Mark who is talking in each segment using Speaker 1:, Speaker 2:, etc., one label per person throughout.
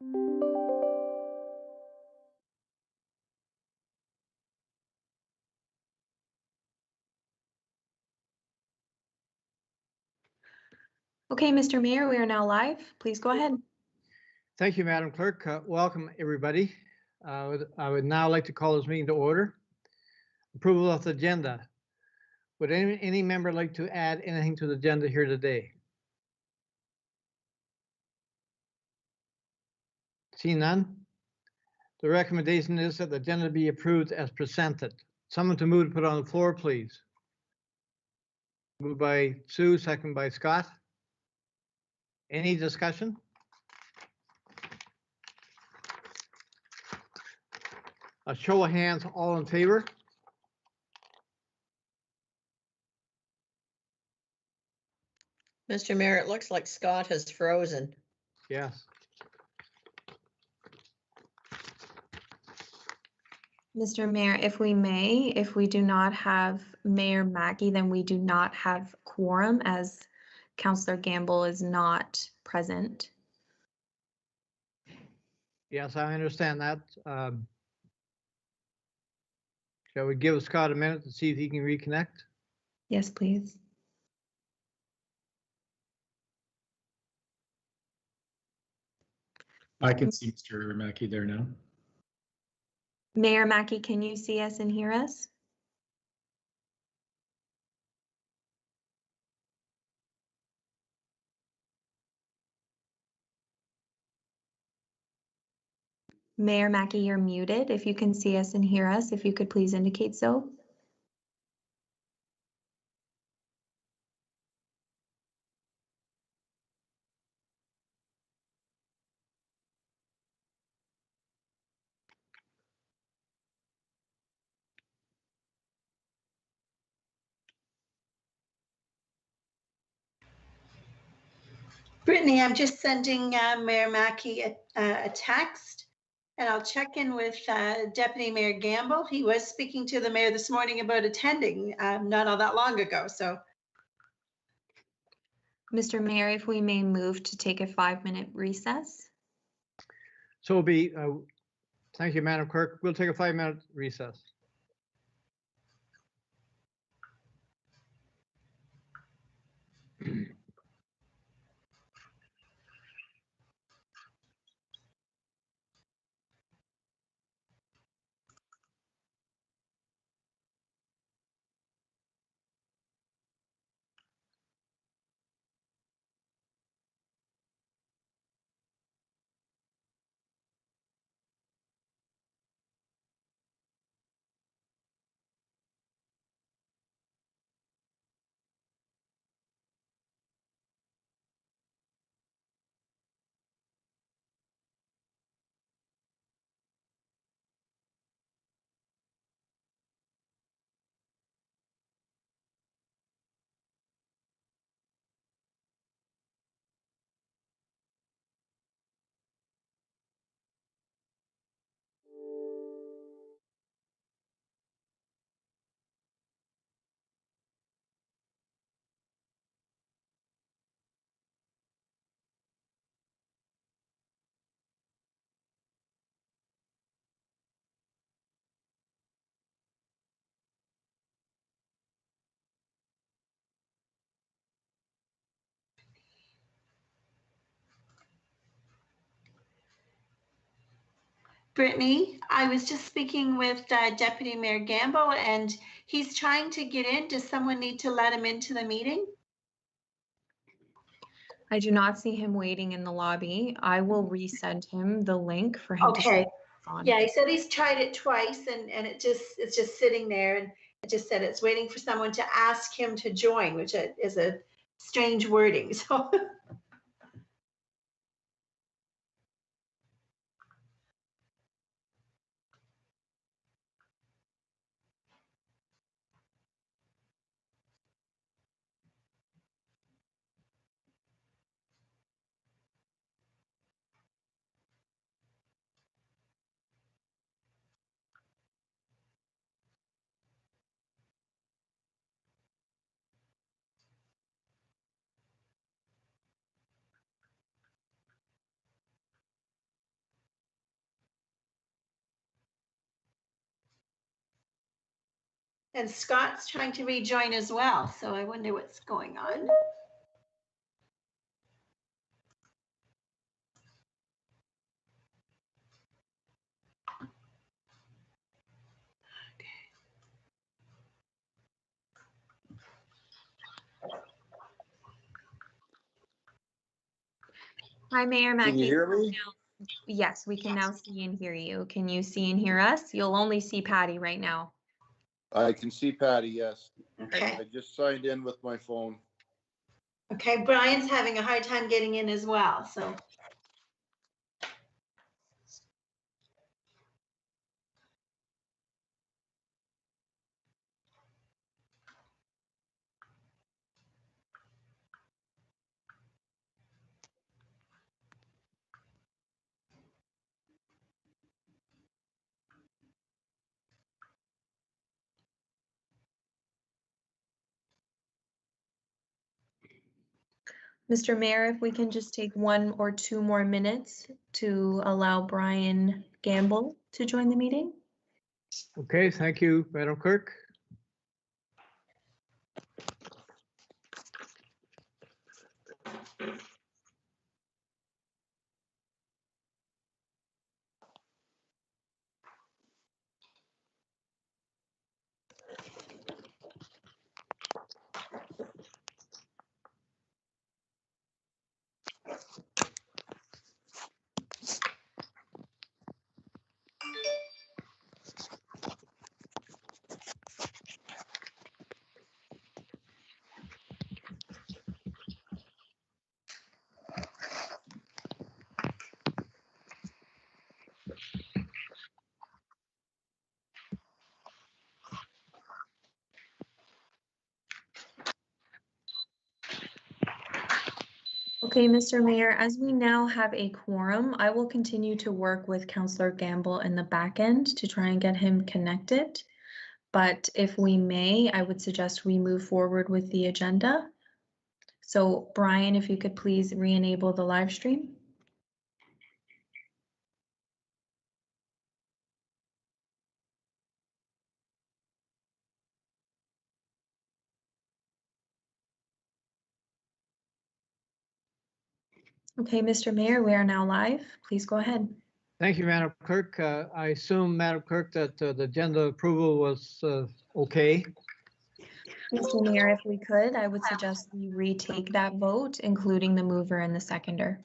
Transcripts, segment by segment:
Speaker 1: Okay, Mr. Mayor, we are now live. Please go ahead.
Speaker 2: Thank you, Madam Clerk. Welcome, everybody. I would now like to call this meeting to order. Approval of the agenda. Would any member like to add anything to the agenda here today? See none? The recommendation is that the agenda be approved as presented. Someone to move to put on the floor, please. Moved by Sue, second by Scott. Any discussion? A show of hands, all in favor?
Speaker 3: Mr. Mayor, it looks like Scott has frozen.
Speaker 2: Yes.
Speaker 1: Mr. Mayor, if we may, if we do not have Mayor Mackey, then we do not have quorum as Councillor Gamble is not present.
Speaker 2: Yes, I understand that. Shall we give Scott a minute to see if he can reconnect?
Speaker 1: Yes, please.
Speaker 4: I can see Mr. Mackey there now.
Speaker 1: Mayor Mackey, can you see us and hear us? Mayor Mackey, you're muted. If you can see us and hear us, if you could please indicate so.
Speaker 5: Brittany, I'm just sending Mayor Mackey a text, and I'll check in with Deputy Mayor Gamble. He was speaking to the mayor this morning about attending not all that long ago. So,
Speaker 1: Mr. Mayor, if we may move to take a 5-minute recess.
Speaker 2: So it'll be, thank you, Madam Clerk. We'll take a 5-minute recess.
Speaker 5: Brittany, I was just speaking with Deputy Mayor Gamble, and he's trying to get in. Does someone need to let him into the meeting?
Speaker 1: I do not see him waiting in the lobby. I will resend him the link for him to
Speaker 5: Okay.
Speaker 1: on.
Speaker 5: Yeah, he said he's tried it twice, and it's just sitting there, and it just said it's waiting for someone to ask him to join, which is a strange wording. So. And Scott's trying to rejoin as well, so I wonder what's going on.
Speaker 1: Hi, Mayor Mackey.
Speaker 6: Can you hear me?
Speaker 1: Yes, we can now see and hear you. Can you see and hear us? You'll only see Patty right now.
Speaker 6: I can see Patty, yes.
Speaker 5: Okay,
Speaker 6: I just signed in with my phone.
Speaker 5: okay, Brian's having a hard time getting in as well, so.
Speaker 1: Mr. Mayor, if we can just take 1 or 2 more minutes to allow Brian Gamble to join the meeting.
Speaker 2: Okay, thank you, Madam Clerk.
Speaker 1: Okay, Mr. Mayor, as we now have a quorum, I will continue to work with Councillor Gamble in the back end to try and get him connected. But if we may, I would suggest we move forward with the agenda. So Brian, if you could please re-enable the live stream. Okay, Mr. Mayor, we are now live. Please go ahead.
Speaker 2: Thank you, Madam Clerk. I assume, Madam Clerk, that the agenda approval was okay.
Speaker 1: Mr. Mayor, if we could, I would suggest we retake that vote, including the mover and the seconder.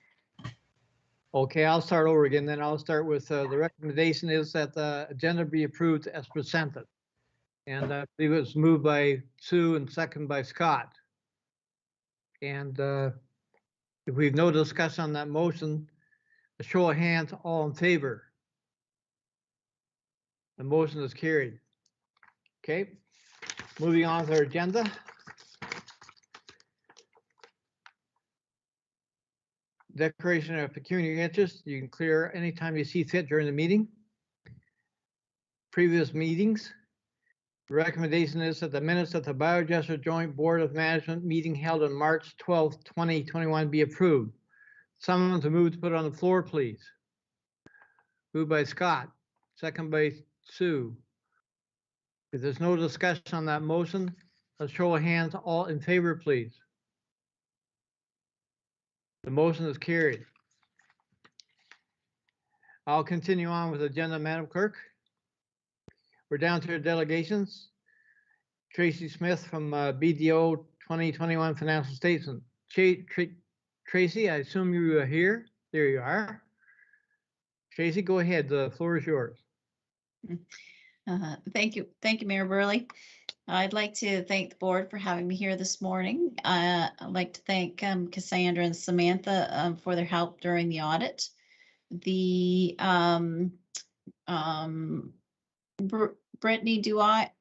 Speaker 2: Okay, I'll start over again. Then I'll start with the recommendation is that the agenda be approved as presented. And I believe it was moved by Sue and second by Scott. And if we've no discussion on that motion, a show of hands, all in favor. The motion is carried. Okay, moving on to our agenda. Declaration of pecuniary interest, you can clear anytime you see fit during the meeting. Previous meetings. The recommendation is that the minutes of the Biodigester Joint Board of Management meeting held on March 12th, 2021 be approved. Someone to move to put on the floor, please. Moved by Scott, second by Sue. If there's no discussion on that motion, a show of hands, all in favor, please. The motion is carried. I'll continue on with the agenda, Madam Clerk. We're down to delegations. Tracy Smith from BDO 2021 Financial Statement. Tracy, I assume you are here. There you are. Tracy, go ahead. The floor is yours.
Speaker 7: Thank you, Mayor Burley. I'd like to thank the board for having me here this morning. I'd like to thank Cassandra and Samantha for their help during the audit. The Brittany,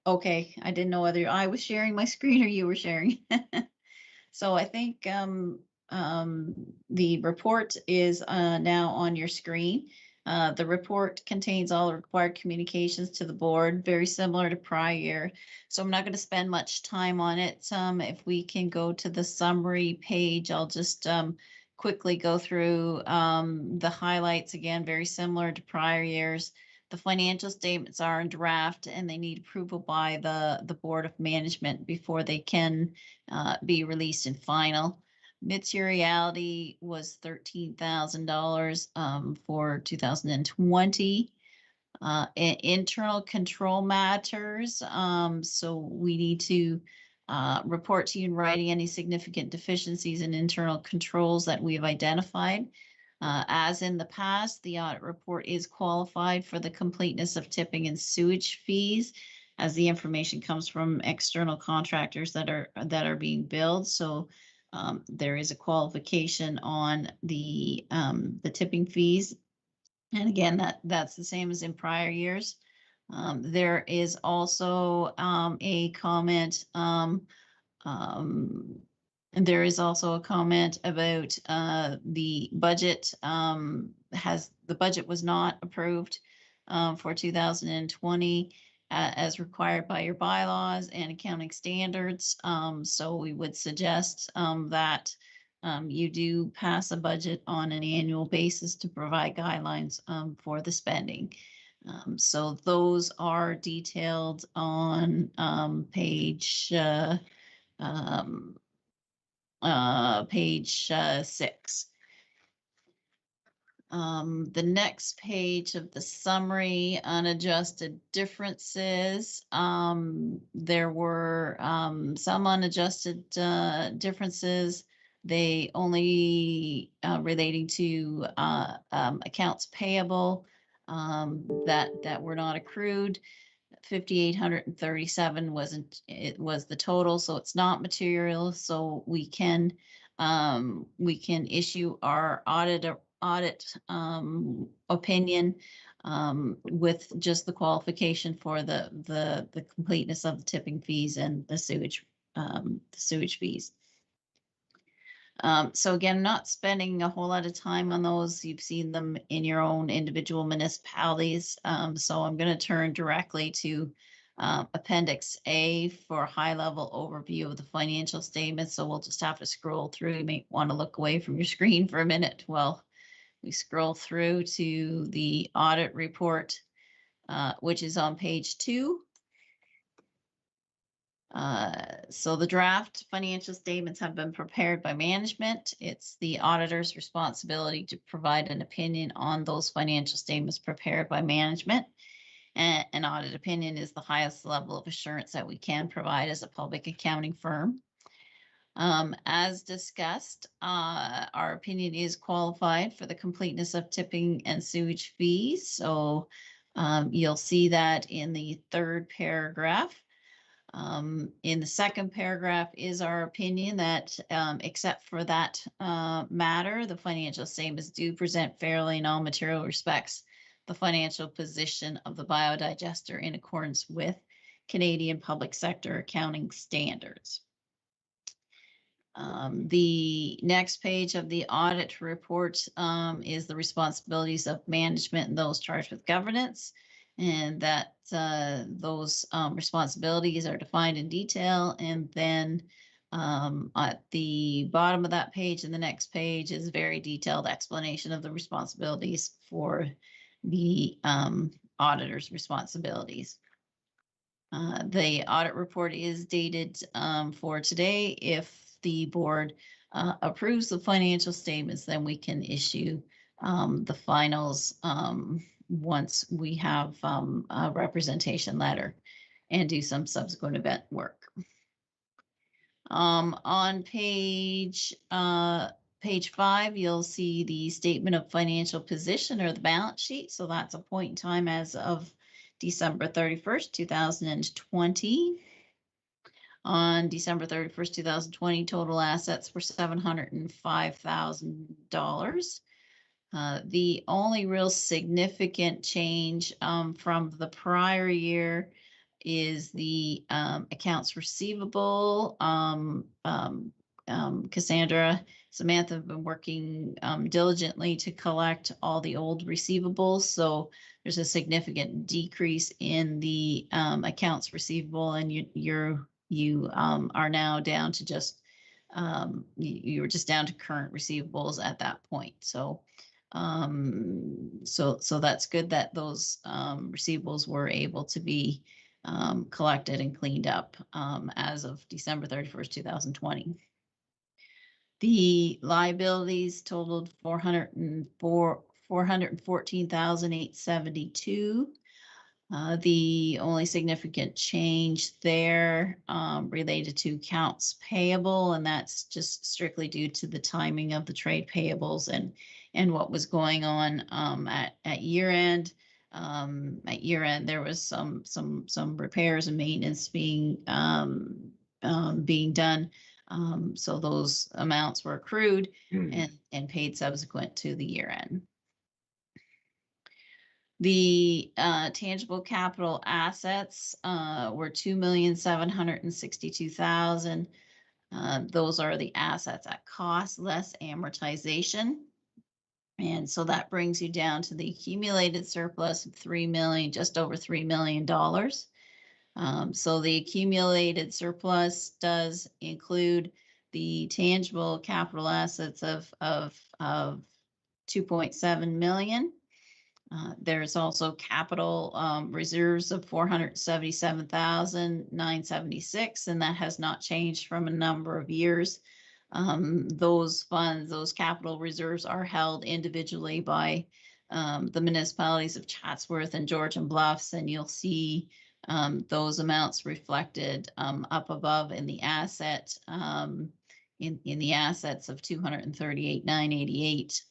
Speaker 7: okay, I didn't know whether I was sharing my screen or you were sharing. So I think the report is now on your screen. The report contains all the required communications to the board, very similar to prior year. So I'm not going to spend much time on it. If we can go to the summary page, I'll just quickly go through the highlights again, very similar to prior years. The financial statements are in draft and they need approval by the Board of Management before they can be released in final. Materiality was $13,000 for 2020. Internal control matters. So we need to report to you in writing any significant deficiencies in internal controls that we've identified. As in the past, the audit report is qualified for the completeness of tipping and sewage fees, as the information comes from external contractors that are being billed. So there is a qualification on the tipping fees. And again, that's the same as in prior years. There is also a comment. And there is also a comment about the budget. The budget was not approved for 2020 as required by your bylaws and accounting standards. So we would suggest that you do pass a budget on an annual basis to provide guidelines for the spending. So those are detailed on page 6. The next page of the summary, unadjusted differences. There were some unadjusted differences. They only relating to accounts payable that were not accrued. 5,837 was the total, so it's not material. So we can issue our audit opinion with just the qualification for the completeness of the tipping fees and the sewage fees. So again, not spending a whole lot of time on those. You've seen them in your own individual municipalities. So I'm going to turn directly to Appendix A for a high-level overview of the financial statements. So we'll just have to scroll through. You may want to look away from your screen for a minute while we scroll through to the audit report, which is on page 2. So the draft financial statements have been prepared by management. It's the auditor's responsibility to provide an opinion on those financial statements prepared by management. And an audit opinion is the highest level of assurance that we can provide as a public accounting firm. As discussed, our opinion is qualified for the completeness of tipping and sewage fees. So you'll see that in the 3rd paragraph. In the 2nd paragraph is our opinion that except for that matter, the financial statements do present fairly in all material respects the financial position of the Biodigester in accordance with Canadian public sector accounting standards. The next page of the audit report is the responsibilities of management and those charged with governance, and that those responsibilities are defined in detail. And then at the bottom of that page and the next page is a very detailed explanation of the responsibilities for the auditor's responsibilities. The audit report is dated for today. If the board approves the financial statements, then we can issue the finals once we have a representation letter and do some subsequent event work. On page 5, you'll see the statement of financial position or the balance sheet. So that's a point in time as of December 31st, 2020. On December 31st, 2020, total assets were $705,000. The only real significant change from the prior year is the accounts receivable. Samantha have been working diligently to collect all the old receivables. So there's a significant decrease in the accounts receivable, and you are now down to just you were just down to current receivables at that point. So So that's good that those receivables were able to be collected and cleaned up as of December 31st, 2020. The liabilities totaled 414,872. The only significant change there related to accounts payable, and that's just strictly due to the timing of the trade payables and what was going on at year end. At year end, there was some repairs and maintenance being done. So those amounts were accrued and paid subsequent to the year end. The tangible capital assets were 2,762,000. Those are the assets at cost less amortization. And so that brings you down to the accumulated surplus of just over $3 million. So the accumulated surplus does include the tangible capital assets of 2.7 million. There's also capital reserves of 477,976, and that has not changed from a number of years. Those funds, those capital reserves are held individually by the municipalities of Chatsworth and Georgian Bluffs, and you'll see those amounts reflected up above in the asset in the assets of 238,988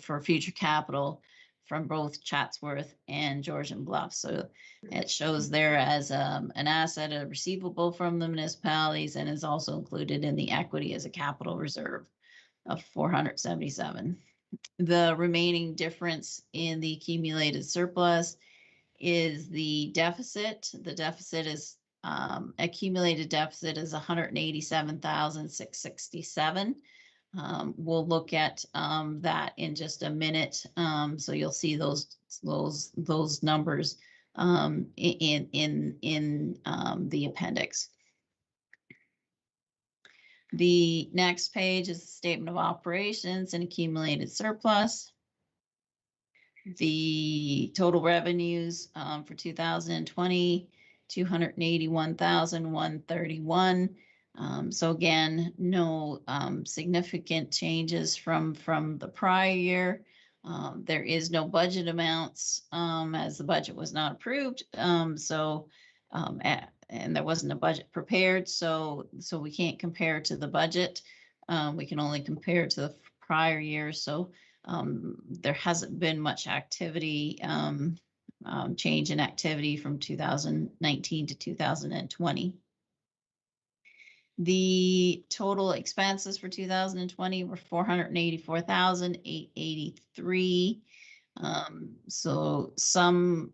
Speaker 7: for future capital from both Chatsworth and Georgian Bluffs. So it shows there as an asset, a receivable from the municipalities, and is also included in the equity as a capital reserve of 477. The remaining difference in the accumulated surplus is the deficit. The deficit is accumulated deficit is 187,667. We'll look at that in just a minute. So you'll see those numbers in the appendix. The next page is the statement of operations and accumulated surplus. The total revenues for 2020, 281,131. So again, no significant changes from the prior year. There is no budget amounts as the budget was not approved. And there wasn't a budget prepared, so we can't compare to the budget. We can only compare to the prior year. So there hasn't been much activity, change in activity from 2019 to 2020. The total expenses for 2020 were 484,883. So some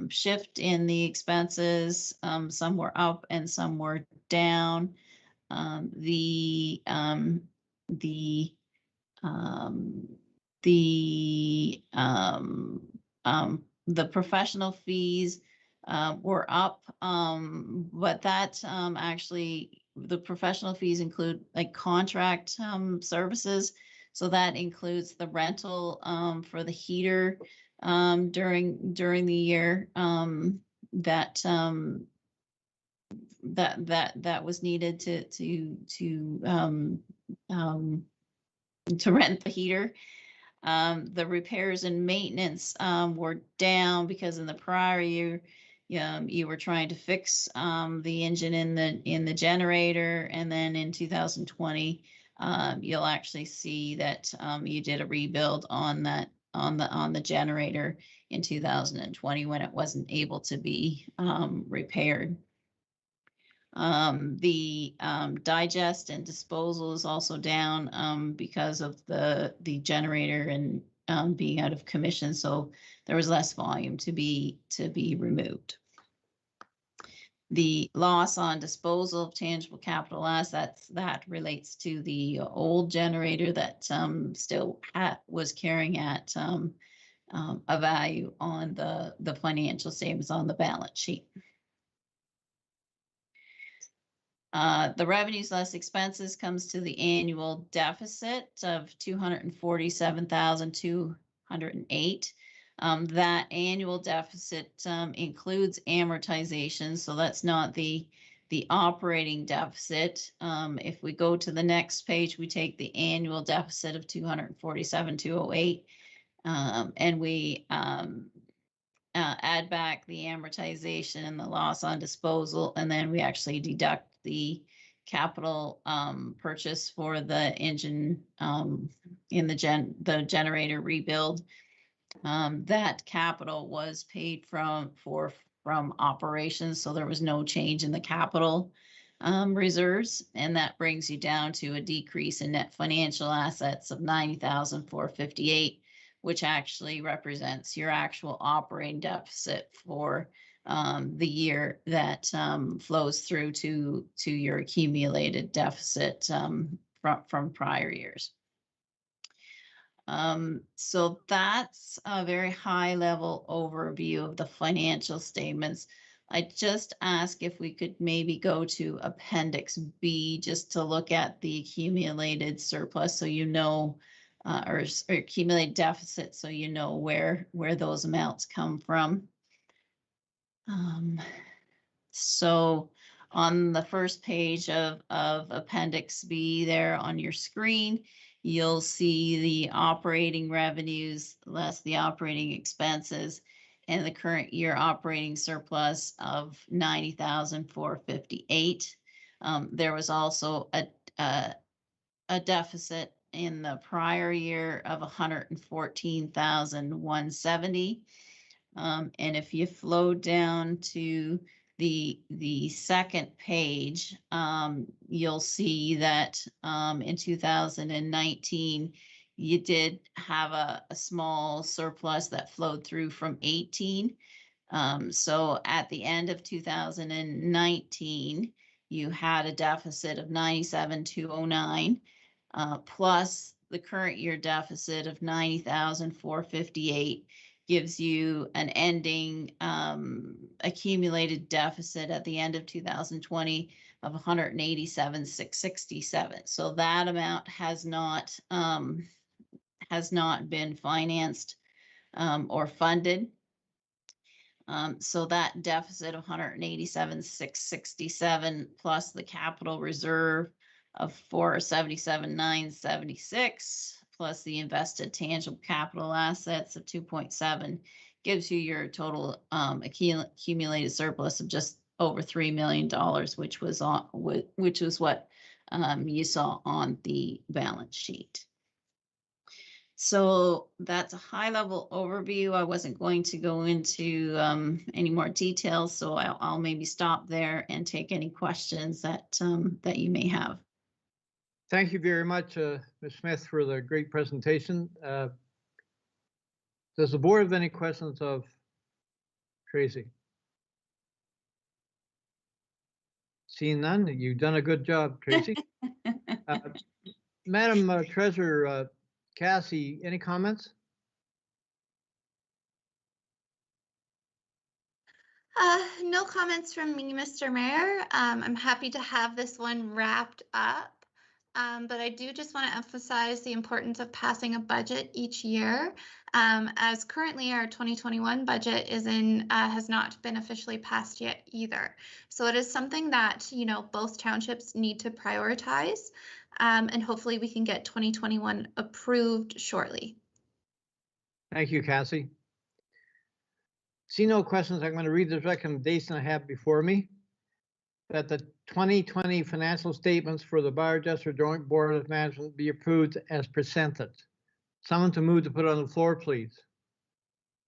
Speaker 7: shift in the expenses, some were up and some were down. The professional fees were up, but that actually the professional fees include like contract services. So that includes the rental for the heater during the year that was needed to rent the heater. The repairs and maintenance were down because in the prior year you were trying to fix the engine in the generator, and then in 2020 you'll actually see that you did a rebuild on the generator in 2020 when it wasn't able to be repaired. The digest and disposal is also down because of the generator and being out of commission, so there was less volume to be removed. The loss on disposal of tangible capital assets, that relates to the old generator that still was carrying at a value on the financial statements on the balance sheet. The revenues less expenses comes to the annual deficit of 247,208. That annual deficit includes amortization, so that's not the operating deficit. If we go to the next page, we take the annual deficit of 247,208, and we add back the amortization and the loss on disposal, and then we actually deduct the capital purchase for the engine in the generator rebuild. That capital was paid from operations, so there was no change in the capital reserves, and that brings you down to a decrease in net financial assets of 90,458, which actually represents your actual operating deficit for the year that flows through to your accumulated deficit from prior years. So that's a very high level overview of the financial statements. I just ask if we could maybe go to Appendix B just to look at the accumulated surplus, so you know, or accumulated deficit, so you know where those amounts come from. So on the first page of Appendix B there on your screen, you'll see the operating revenues less the operating expenses and the current year operating surplus of 90,458. There was also a deficit in the prior year of 114,170. And if you flow down to the second page, you'll see that in 2019, you did have a small surplus that flowed through from 18. So at the end of 2019, you had a deficit of 97,209, plus the current year deficit of 90,458. Gives you an ending accumulated deficit at the end of 2020 of 187,667. So that amount has not been financed or funded. So that deficit of 187,667 plus the capital reserve of 477,976 plus the invested tangible capital assets of 2.7 gives you your total accumulated surplus of just over $3 million, which was what you saw on the balance sheet. So that's a high level overview. I wasn't going to go into any more details, so I'll maybe stop there and take any questions that you may have.
Speaker 2: Thank you very much, Ms. Smith, for the great presentation. Does the board have any questions of Tracy? Seeing none, you've done a good job, Tracy. Madam Treasurer Cassie, any comments?
Speaker 8: No comments from me, Mr. Mayor. I'm happy to have this one wrapped up. But I do just want to emphasize the importance of passing a budget each year, as currently our 2021 budget has not been officially passed yet either. So it is something that, both townships need to prioritize, and hopefully we can get 2021 approved shortly.
Speaker 2: Thank you, Cassie. See no questions. I'm going to read the recommendation I have before me. That the 2020 financial statements for the Biodigester Joint Board of Management be approved as presented. Someone to move to put on the floor, please.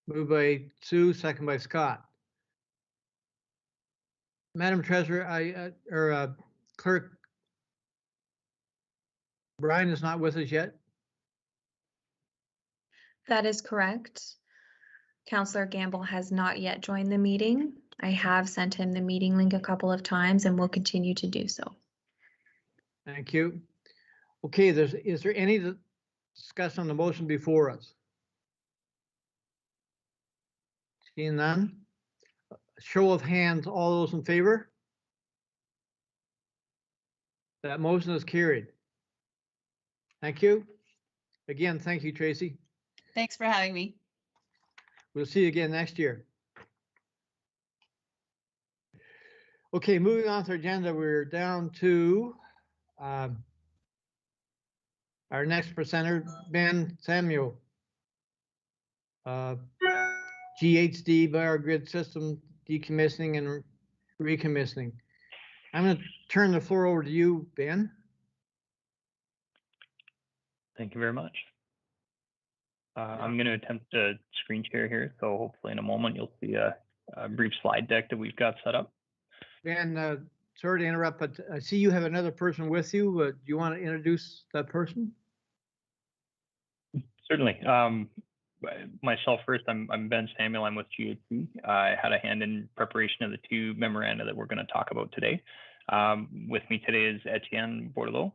Speaker 2: Moved by Sue, second by Scott. Madam Treasurer, Clerk, Brian is not with us yet.
Speaker 1: That is correct. Councillor Gamble has not yet joined the meeting. I have sent him the meeting link a couple of times and will continue to do so.
Speaker 2: Thank you. Okay, is there any discussion on the motion before us? Seeing none. Show of hands, all those in favor? That motion is carried. Thank you. Again, thank you, Tracy.
Speaker 7: Thanks for having me.
Speaker 2: We'll see you again next year. Okay, moving on to our agenda, we're down to our next presenter, Ben Samuel. GHD, Biogrid System Decommissioning and Recommissioning. I'm going to turn the floor over to you, Ben.
Speaker 9: Thank you very much. I'm going to attempt to screen share here, so hopefully in a moment you'll see a brief slide deck that we've got set up.
Speaker 2: Ben, sorry to interrupt, but I see you have another person with you. Do you want to introduce that person?
Speaker 9: Certainly. Myself first, I'm Ben Samuel. I'm with GHC. I had a hand in preparation of the two memoranda that we're going to talk about today. With me today is Etienne Bordelot.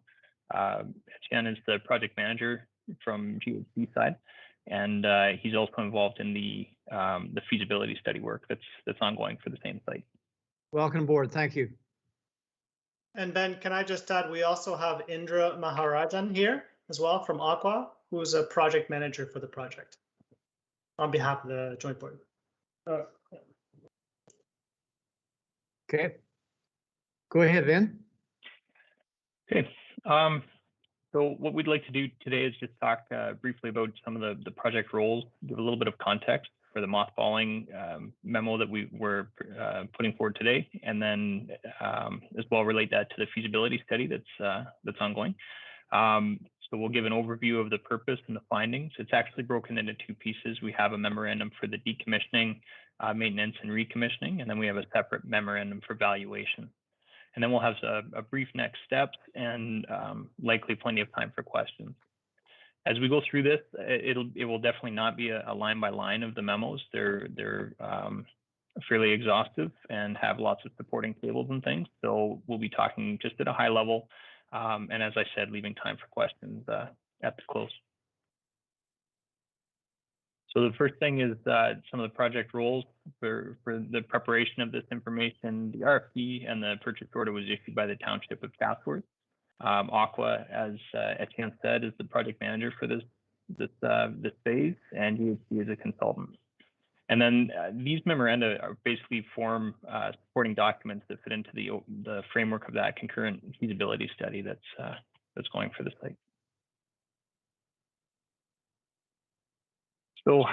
Speaker 9: Etienne is the project manager from GHC side, and he's also involved in the feasibility study work that's ongoing for the same site.
Speaker 2: Welcome aboard. Thank you.
Speaker 10: And Ben, can I just add, we also have Indra Maharajan here as well from Aqua, who is a project manager for the project on behalf of the joint board.
Speaker 2: Okay. Go ahead, Ben.
Speaker 9: Okay. So what we'd like to do today is just talk briefly about some of the project roles, give a little bit of context for the mothballing memo that we were putting forward today, and then as well relate that to the feasibility study that's ongoing. So we'll give an overview of the purpose and the findings. It's actually broken into two pieces. We have a memorandum for the decommissioning, maintenance, and recommissioning, and then we have a separate memorandum for valuation. And then we'll have a brief next steps and likely plenty of time for questions. As we go through this, it will definitely not be a line by line of the memos. They're fairly exhaustive and have lots of supporting tables and things. So we'll be talking just at a high level. And as I said, leaving time for questions at the close. So the first thing is some of the project roles for the preparation of this information. The RFP and the purchase order was issued by the Township of Chatsworth. Aqua, as Etienne said, is the project manager for this phase, and GHC is a consultant. And then these memoranda are basically form supporting documents that fit into the framework of that concurrent feasibility study that's going for the site. So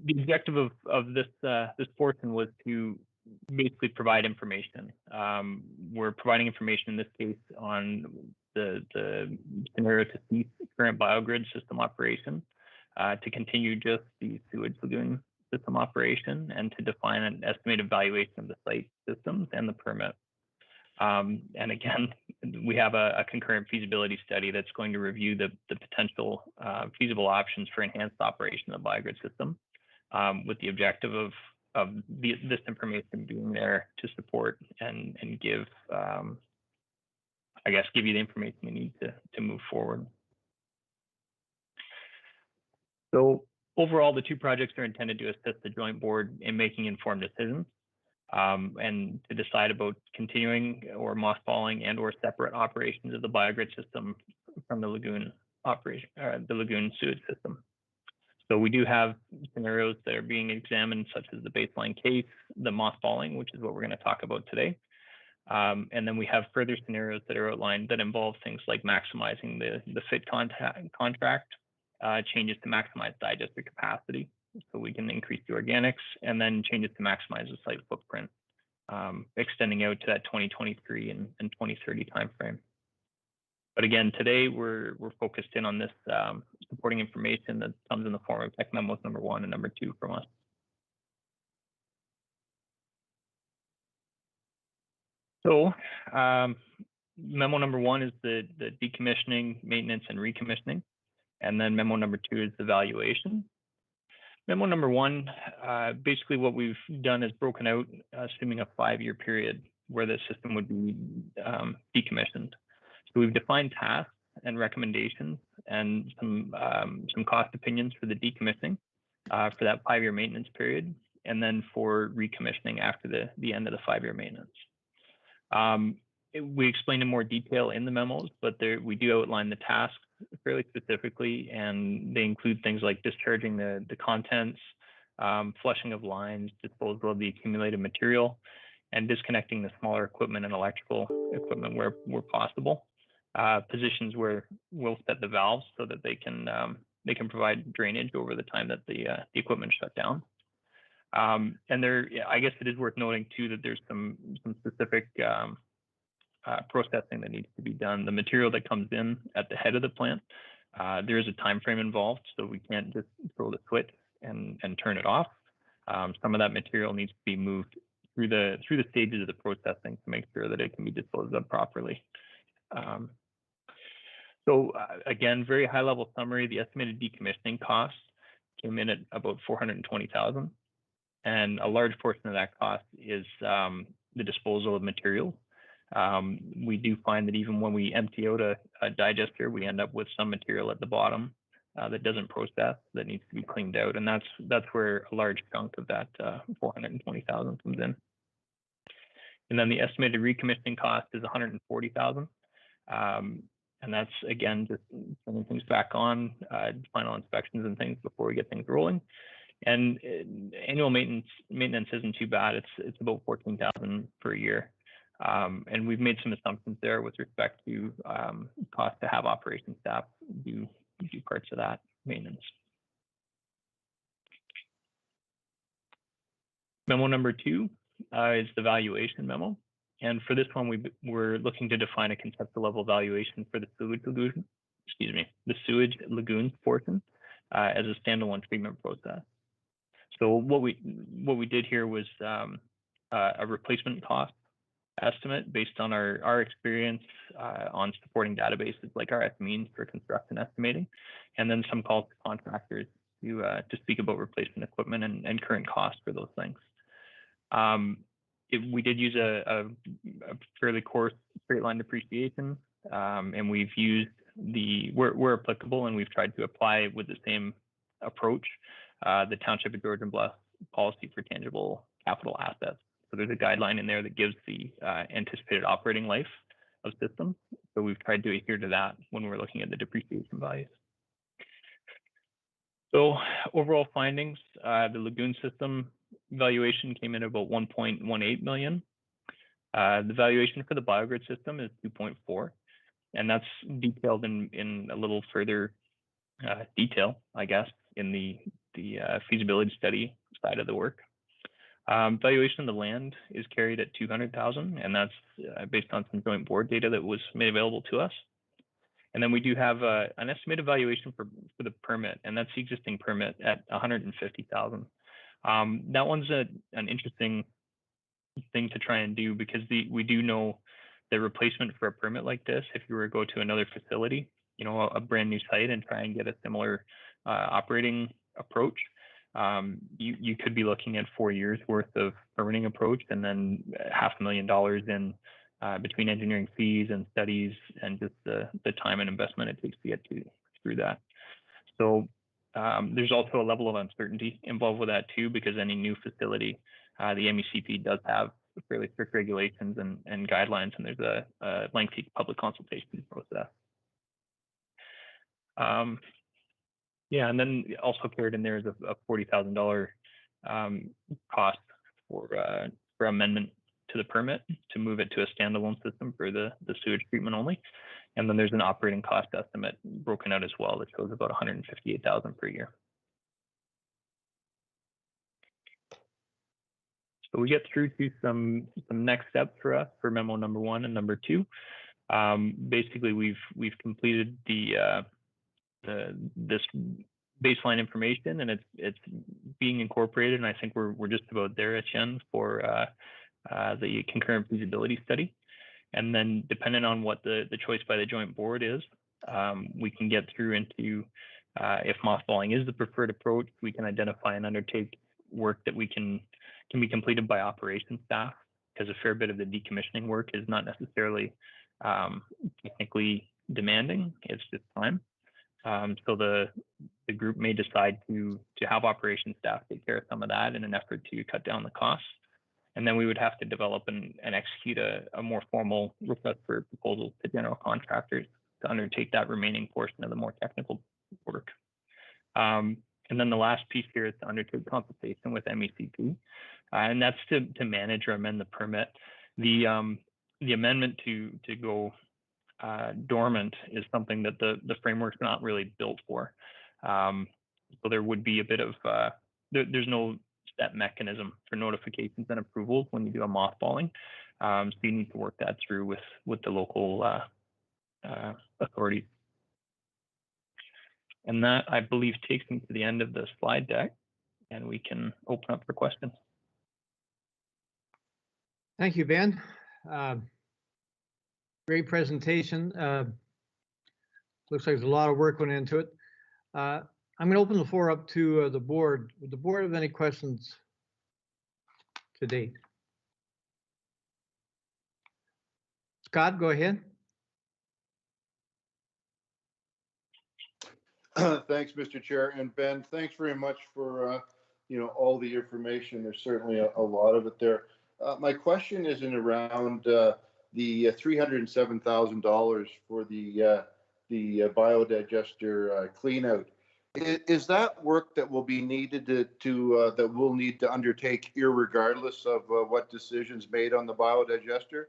Speaker 9: the objective of this portion was to basically provide information. We're providing information in this case on the scenario to cease current biogrid system operation, to continue just the sewage lagoon system operation, and to define an estimated valuation of the site systems and the permit. And again, we have a concurrent feasibility study that's going to review the potential feasible options for enhanced operation of the biogrid system, with the objective of this information being there to support and give, I guess, give you the information you need to move forward. So overall, the two projects are intended to assist the joint board in making informed decisions, and to decide about continuing or mothballing and or separate operations of the biogrid system from the lagoon operation, the lagoon sewage system. So we do have scenarios that are being examined, such as the baseline case, the mothballing, which is what we're going to talk about today. And then we have further scenarios that are outlined that involve things like maximizing the FIT contract, changes to maximize digester capacity, so we can increase the organics, and then changes to maximize the site footprint, extending out to that 2023 and 2030 timeframe. But again, today we're focused in on this supporting information that comes in the form of tech memos number 1 and number 2 from us. So memo number 1 is the decommissioning, maintenance, and recommissioning. And then memo number 2 is the valuation. Memo number 1, basically what we've done is broken out, assuming a 5-year period where the system would be decommissioned. So we've defined tasks and recommendations and some cost opinions for the decommissioning for that 5-year maintenance period, and then for recommissioning after the end of the 5-year maintenance. we explain in more detail in the memos, but we do outline the tasks fairly specifically, and they include things like discharging the contents, flushing of lines, disposal of the accumulated material, and disconnecting the smaller equipment and electrical equipment where possible. Positions where we'll set the valves so that they can provide drainage over the time that the equipment shut down. And I guess it is worth noting too that there's some specific processing that needs to be done. The material that comes in at the head of the plant, there is a time frame involved, so we can't just throw the switch and turn it off. Some of that material needs to be moved through the stages of the processing to make sure that it can be disposed of properly. So again, very high level summary. The estimated decommissioning cost came in at about $420,000, and a large portion of that cost is the disposal of materials. We do find that even when we empty out a digester, we end up with some material at the bottom that doesn't process, that needs to be cleaned out, and that's where a large chunk of that $420,000 comes in. And then the estimated recommissioning cost is $140,000, and that's again just bringing things back on, final inspections and things before we get things rolling. And annual maintenance isn't too bad. It's about $14,000 per year. And we've made some assumptions there with respect to cost to have operations staff do parts of that maintenance. Memo number 2 is the valuation memo. And for this one, we're looking to define a conceptual level valuation for the sewage lagoon portion as a standalone treatment process. So what we did here was a replacement cost estimate based on our experience on supporting databases like RF-Means for construction estimating, and then some calls to contractors to speak about replacement equipment and current costs for those things. We did use a fairly coarse straight line depreciation, and we've used where applicable, and we've tried to apply with the same approach, the Township of Georgian Bluff policy for tangible capital assets. So there's a guideline in there that gives the anticipated operating life of systems. So we've tried to adhere to that when we're looking at the depreciation values. So overall findings, the lagoon system valuation came in about 1.18 million. The valuation for the biogrid system is 2.4, and that's detailed in a little further detail, I guess, in the feasibility study side of the work. Valuation of the land is carried at 200,000, and that's based on some joint board data that was made available to us. And then we do have an estimated valuation for the permit, and that's the existing permit at 150,000. That one's an interesting thing to try and do, because we do know the replacement for a permit like this, if you were to go to another facility, a brand new site and try and get a similar operating approach, you could be looking at 4 years worth of permitting approach, and then $500,000 in between engineering fees and studies and just the time and investment it takes to get through that. So there's also a level of uncertainty involved with that too, because any new facility, the MECP does have fairly strict regulations and guidelines, and there's a lengthy public consultation process. Yeah, and then also carried in there is a $40,000 cost for amendment to the permit to move it to a standalone system for the sewage treatment only. And then there's an operating cost estimate broken out as well that shows about $158,000 per year. So we get through to some next steps for us for memo number 1 and number 2. Basically, we've completed this baseline information, and it's being incorporated, and I think we're just about there, Etienne, for the concurrent feasibility study. And then depending on what the choice by the joint board is, we can get through into if mothballing is the preferred approach, we can identify and undertake work that can be completed by operations staff, because a fair bit of the decommissioning work is not necessarily technically demanding, it's just time. So the group may decide to have operations staff take care of some of that in an effort to cut down the costs. And then we would have to develop and execute a more formal request for proposals to general contractors to undertake that remaining portion of the more technical work. And then the last piece here is to undertake consultation with MECP, and that's to manage or amend the permit. The amendment to go dormant is something that the framework's not really built for. So there would be a bit of, there's no step mechanism for notifications and approvals when you do a mothballing. So you need to work that through with the local authorities. And that, I believe, takes me to the end of the slide deck, and we can open up for questions.
Speaker 2: Thank you, Ben. Great presentation. Looks like there's a lot of work went into it. I'm going to open the floor up to the board. Would the board have any questions to date? Scott, go ahead.
Speaker 6: Thanks, Mr. Chair. And Ben, thanks very much for, all the information. There's certainly a lot of it there. My question is in around the $307,000 for the biodigester clean out. Is that work that will be needed that we'll need to undertake irregardless of what decisions made on the biodigester?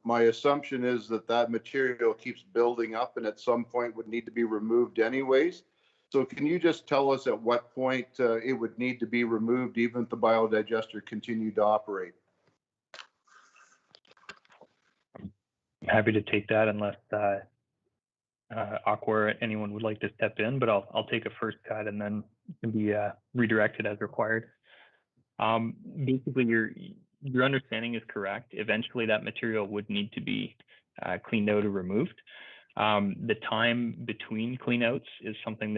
Speaker 6: My assumption is that material keeps building up and at some point would need to be removed anyways. So can you just tell us at what point it would need to be removed even if the biodigester continued to operate?
Speaker 9: I'm happy to take that unless Aqua or anyone would like to step in, but I'll take a first cut and then it can be redirected as required. Basically, your understanding is correct. Eventually, that material would need to be cleaned out or removed. The time between cleanouts is something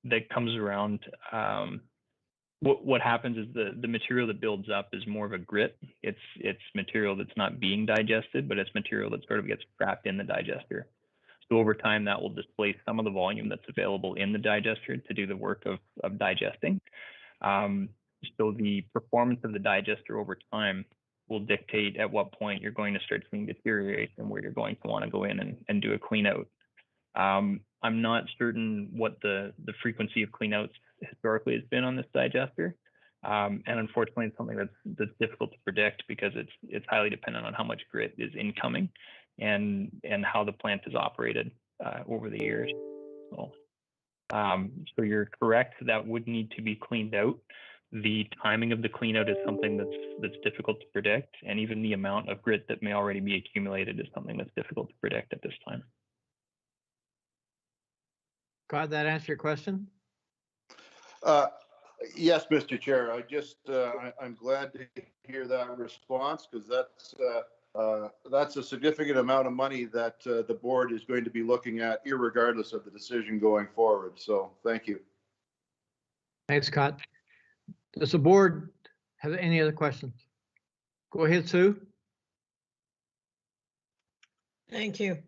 Speaker 9: that comes around. What happens is the material that builds up is more of a grit. It's material that's not being digested, but it's material that sort of gets trapped in the digester. So over time, that will displace some of the volume that's available in the digester to do the work of digesting. So the performance of the digester over time will dictate at what point you're going to start seeing deterioration and where you're going to want to go in and do a clean out. I'm not certain what the frequency of clean outs historically has been on this digester. And unfortunately, it's something that's difficult to predict because it's highly dependent on how much grit is incoming and how the plant is operated over the years. So you're correct, that would need to be cleaned out. The timing of the clean out is something that's difficult to predict, and even the amount of grit that may already be accumulated is something that's difficult to predict at this time.
Speaker 2: Scott, that answer your question?
Speaker 6: Yes, Mr. Chair. I'm glad to hear that response because that's a significant amount of money that the board is going to be looking at irregardless of the decision going forward. So thank you.
Speaker 2: Thanks, Scott. Does the board have any other questions? Go ahead, Sue.
Speaker 3: Thank you.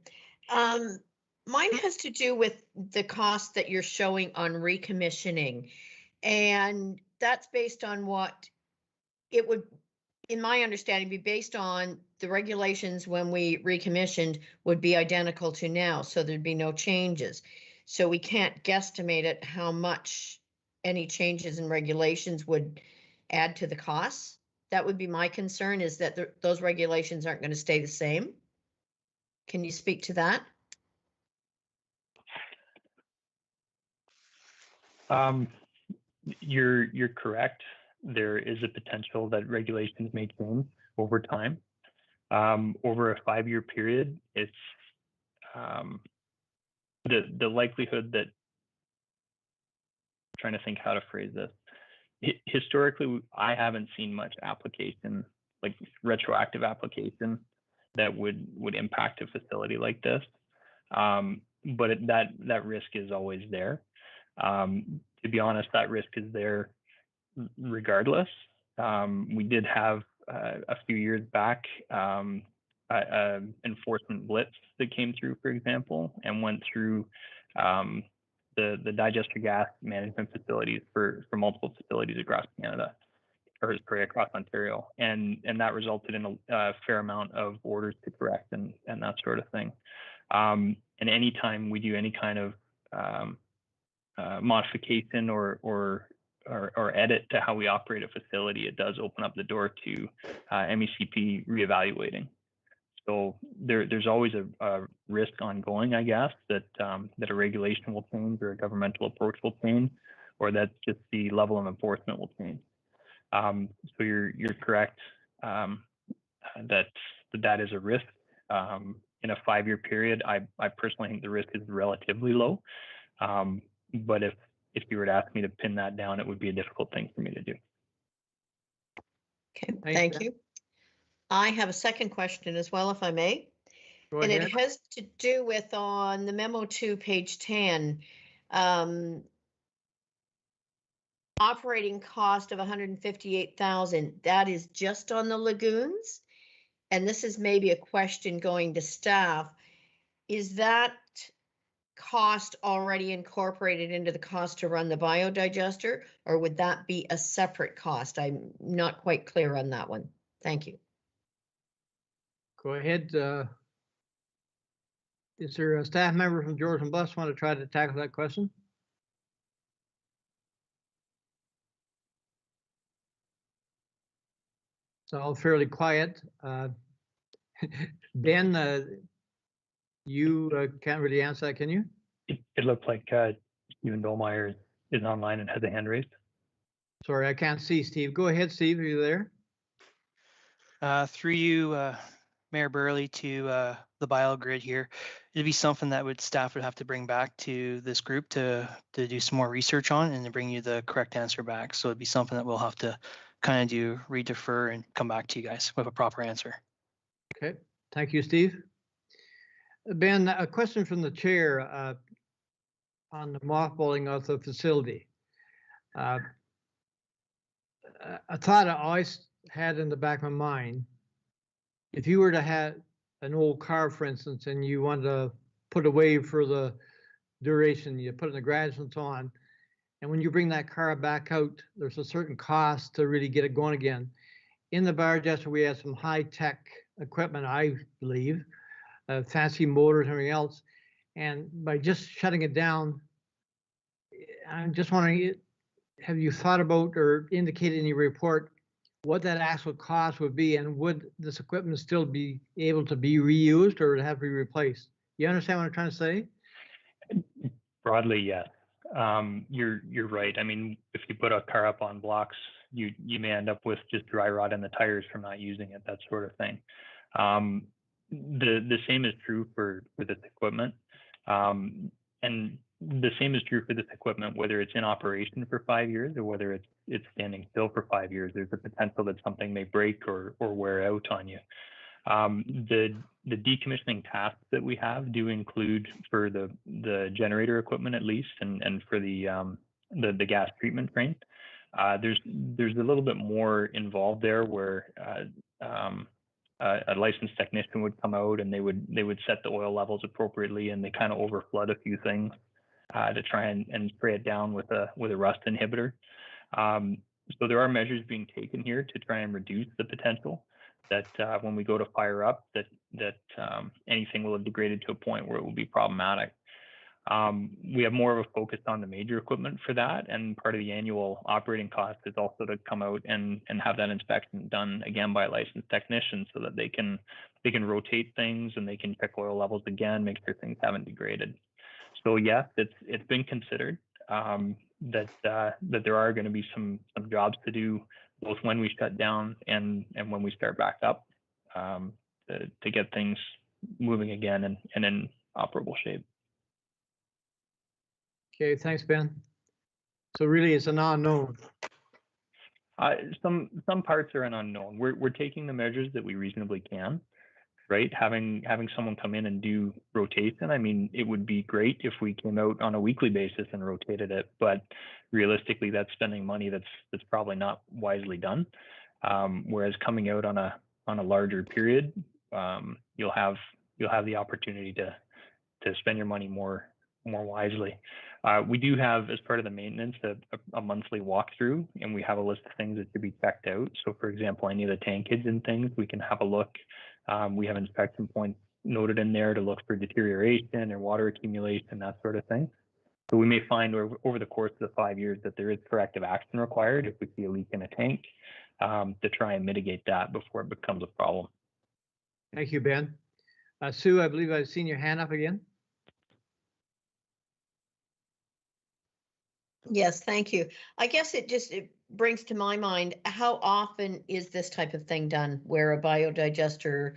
Speaker 3: Mine has to do with the cost that you're showing on recommissioning. And that's based on what it would, in my understanding, be based on the regulations when we recommissioned would be identical to now. So there'd be no changes. So we can't guesstimate at how much any changes in regulations would add to the costs. That would be my concern, is that those regulations aren't going to stay the same. Can you speak to that?
Speaker 9: You're correct. There is a potential that regulations may change over time. Over a 5-year period, it's the likelihood that, trying to think how to phrase this. Historically, I haven't seen much application, like retroactive application, that would impact a facility like this. But that risk is always there. To be honest, that risk is there regardless. We did have a few years back enforcement blitz that came through, for example, and went through the digester gas management facilities for multiple facilities across Canada. or sorry, across Ontario, and that resulted in a fair amount of orders to correct and that sort of thing. And anytime we do any kind of modification or edit to how we operate a facility, it does open up the door to MECP reevaluating. So there's always a risk ongoing, I guess, that a regulation will change or a governmental approach will change, or that just the level of enforcement will change. So you're correct that is a risk. In a 5-year period, I personally think the risk is relatively low. But if you were to ask me to pin that down, it would be a difficult thing for me to do.
Speaker 3: Okay,
Speaker 2: Thanks,
Speaker 3: thank
Speaker 2: Ben.
Speaker 3: you. I have a second question as well, if I may.
Speaker 2: Go
Speaker 3: And
Speaker 2: ahead.
Speaker 3: it has to do with on the memo 2, page 10, operating cost of 158,000. That is just on the lagoons. And this is maybe a question going to staff. Is that cost already incorporated into the cost to run the biodigester, or would that be a separate cost? I'm not quite clear on that one. Thank you.
Speaker 2: Go ahead. Is there a staff member from George and Bluffs want to try to tackle that question? It's all fairly quiet. Ben, you can't really answer that, can you?
Speaker 9: It looked like Stephen Dolmeyer is online and has a hand raised.
Speaker 2: Sorry, I can't see Steve. Go ahead, Steve. Are you there?
Speaker 11: Through you, Mayor Burley, to the BioGrid here. It'd be something that staff would have to bring back to this group to do some more research on and to bring you the correct answer back. So it'd be something that we'll have to kind of do, redefer and come back to you guys with a proper answer.
Speaker 2: Okay, thank you, Steve. Ben, a question from the chair on the mothballing of the facility. A thought I always had in the back of my mind, if you were to have an old car, for instance, and you wanted to put away for the duration, you put it in the garage and so on, and when you bring that car back out, there's a certain cost to really get it going again. In the Biodigester, we have some high-tech equipment, I believe, fancy motors and everything else, and by just shutting it down, I'm just wondering, have you thought about or indicated in your report what that actual cost would be, and would this equipment still be able to be reused or have to be replaced? You understand what I'm trying to say?
Speaker 9: Broadly, yes. You're right. I mean, if you put a car up on blocks, you may end up with just dry rot in the tires from not using it, that sort of thing. The same is true for this equipment. And the same is true for this equipment, whether it's in operation for 5 years or whether it's standing still for 5 years. There's a potential that something may break or wear out on you. The decommissioning tasks that we have do include, for the generator equipment at least, and for the gas treatment train. There's a little bit more involved there, where a licensed technician would come out and they would set the oil levels appropriately, and they kind of overflood a few things to try and spray it down with a rust inhibitor. So there are measures being taken here to try and reduce the potential that when we go to fire up, that anything will have degraded to a point where it will be problematic. We have more of a focus on the major equipment for that, and part of the annual operating cost is also to come out and have that inspection done again by a licensed technician, so that they can rotate things and they can check oil levels again, make sure things haven't degraded. So yes, it's been considered that there are going to be some jobs to do, both when we shut down and when we start back up, to get things moving again and in operable shape.
Speaker 2: Okay, thanks, Ben. So really, it's an unknown.
Speaker 9: Some parts are an unknown. We're taking the measures that we reasonably can, right? Having someone come in and do rotation. I mean, it would be great if we came out on a weekly basis and rotated it, but realistically, that's spending money that's probably not wisely done. Whereas coming out on a larger period, you'll have the opportunity to spend your money more wisely. We do have, as part of the maintenance, a monthly walkthrough, and we have a list of things that should be checked out. So for example, any of the tankage and things, we can have a look. We have inspection points noted in there to look for deterioration or water accumulation, that sort of thing. So we may find over the course of the 5 years that there is corrective action required if we see a leak in a tank, to try and mitigate that before it becomes a problem.
Speaker 2: Thank you, Ben. Sue, I believe I've seen your hand up again.
Speaker 3: Yes, thank you. I guess it brings to my mind, how often is this type of thing done where a biodigester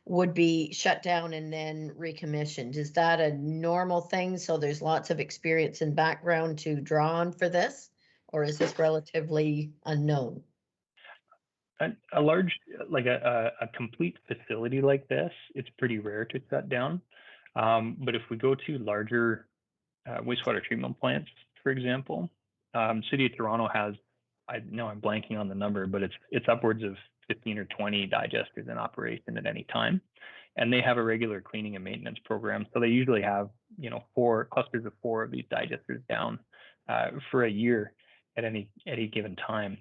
Speaker 3: would be shut down and then recommissioned? Is that a normal thing? So there's lots of experience and background to draw on for this, or is this relatively unknown?
Speaker 9: A large, like a complete facility like this, it's pretty rare to shut down. But if we go to larger wastewater treatment plants, for example, City of Toronto has, I know I'm blanking on the number, but it's upwards of 15 or 20 digesters in operation at any time. And they have a regular cleaning and maintenance program. So they usually have, 4 clusters of 4 of these digesters down for a year at any given time.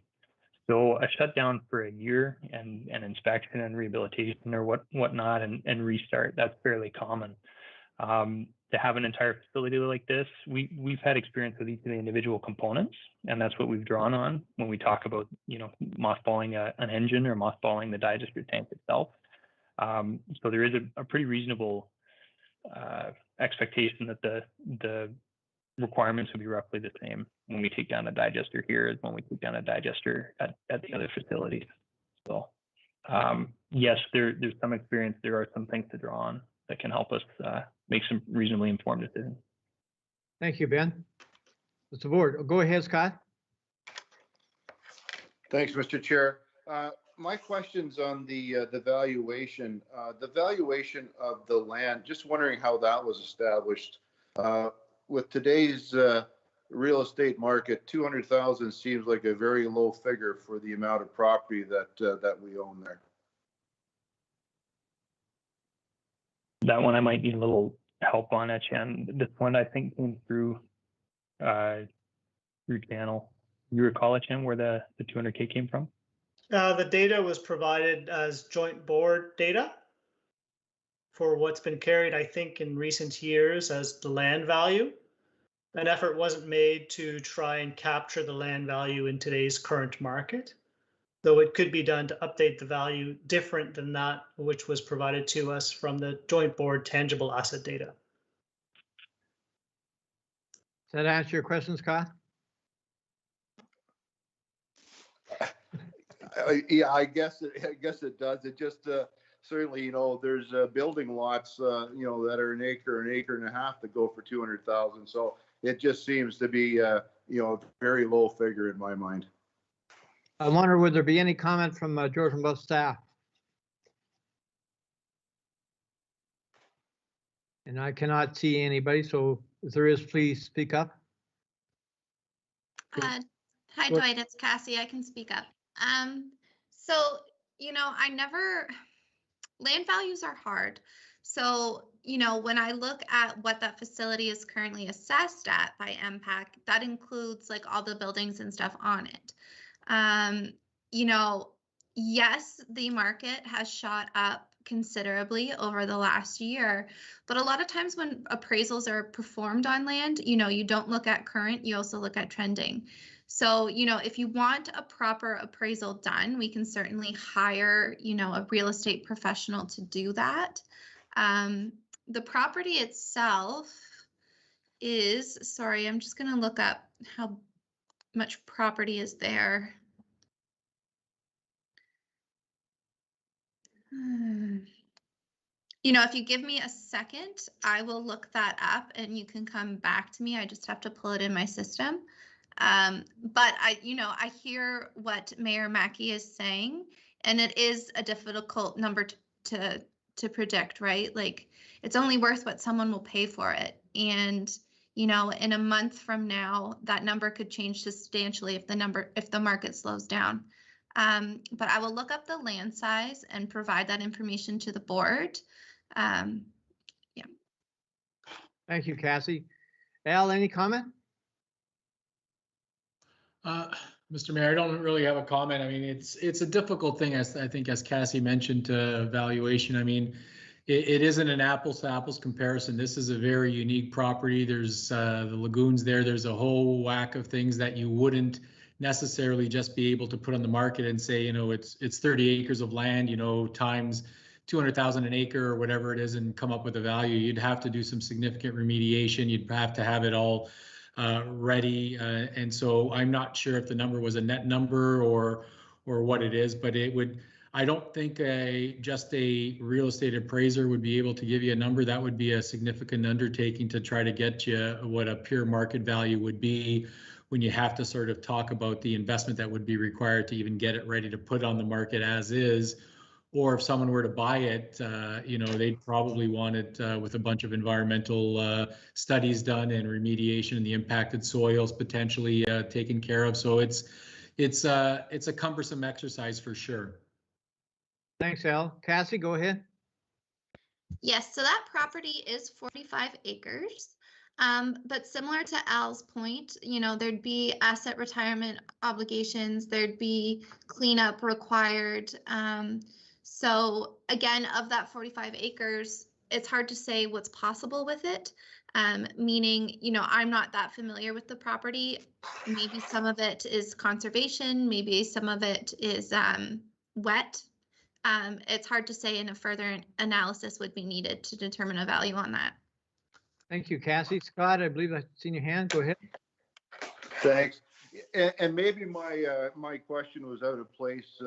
Speaker 9: So a shutdown for a year and inspection and rehabilitation or whatnot and restart, that's fairly common. To have an entire facility like this, we've had experience with each of the individual components, and that's what we've drawn on when we talk about, mothballing an engine or mothballing the digester tank itself. So there is a pretty reasonable expectation that the requirements would be roughly the same when we take down a digester here as when we take down a digester at the other facilities. So yes, there's some experience. There are some things to draw on that can help us make some reasonably informed decisions.
Speaker 2: Thank you, Ben. Mr. Board, go ahead, Scott.
Speaker 6: Thanks, Mr. Chair. My question's on the valuation. The valuation of the land, just wondering how that was established. With today's real estate market, 200,000 seems like a very low figure for the amount of property that we own there.
Speaker 9: That one I might need a little help on, Etienne. This one I think came through channel. You recall, Etienne, where the 200K came from?
Speaker 10: The data was provided as joint board data for what's been carried, I think, in recent years as the land value. An effort wasn't made to try and capture the land value in today's current market, though it could be done to update the value different than that which was provided to us from the joint board tangible asset data.
Speaker 2: Does that answer your question, Scott?
Speaker 6: Yeah, I guess it does. It just certainly, there's building lots, that are an acre and a half that go for 200,000. So it just seems to be, a very low figure in my mind.
Speaker 2: I wonder, would there be any comment from George and Bus staff? And I cannot see anybody, so if there is, please speak up.
Speaker 8: Hi, Dwight, it's Cassie. I can speak up. So, land values are hard. So, when I look at what that facility is currently assessed at by MPAC, that includes like all the buildings and stuff on it. Yes, the market has shot up considerably over the last year, but a lot of times when appraisals are performed on land, you don't look at current, you also look at trending. So, if you want a proper appraisal done, we can certainly hire, a real estate professional to do that. The property itself is, sorry, I'm just going to look up how much property is there. If you give me a second, I will look that up and you can come back to me. I just have to pull it in my system. But I hear what Mayor Mackey is saying, and it is a difficult number to predict, right? Like, it's only worth what someone will pay for it. And, in a month from now, that number could change substantially if the market slows down. But I will look up the land size and provide that information to the board. Yeah.
Speaker 2: Thank you, Cassie. Al, any comment?
Speaker 4: Mr. Mayor, I don't really have a comment. I mean, it's a difficult thing, as I think, as Cassie mentioned, valuation. I mean, it isn't an apples to apples comparison. This is a very unique property. There's the lagoons there. There's a whole whack of things that you wouldn't necessarily just be able to put on the market and say, you know, it's 30 acres of land, you know, times 200,000 an acre or whatever it is, and come up with a value. You'd have to do some significant remediation. You'd have to have it all ready. And so I'm not sure if the number was a net number or what it is, but it would, I don't think just a real estate appraiser would be able to give you a number. That would be a significant undertaking to try to get you what a pure market value would be, when you have to sort of talk about the investment that would be required to even get it ready to put on the market as is. Or if someone were to buy it, you know, they'd probably want it with a bunch of environmental studies done and remediation and the impacted soils potentially taken care of. So it's a cumbersome exercise for sure.
Speaker 2: Thanks, Al. Cassie, go ahead.
Speaker 8: Yes, so that property is 45 acres. But similar to Al's point, you know, there'd be asset retirement obligations, there'd be cleanup required. So again, of that 45 acres, it's hard to say what's possible with it. Meaning, you know, I'm not that familiar with the property. Maybe some of it is conservation, maybe some of it is wet. It's hard to say, and a further analysis would be needed to determine a value on that.
Speaker 2: Thank you, Cassie. Scott, I believe I've seen your hand. Go ahead.
Speaker 6: Thanks. And maybe my question was out of place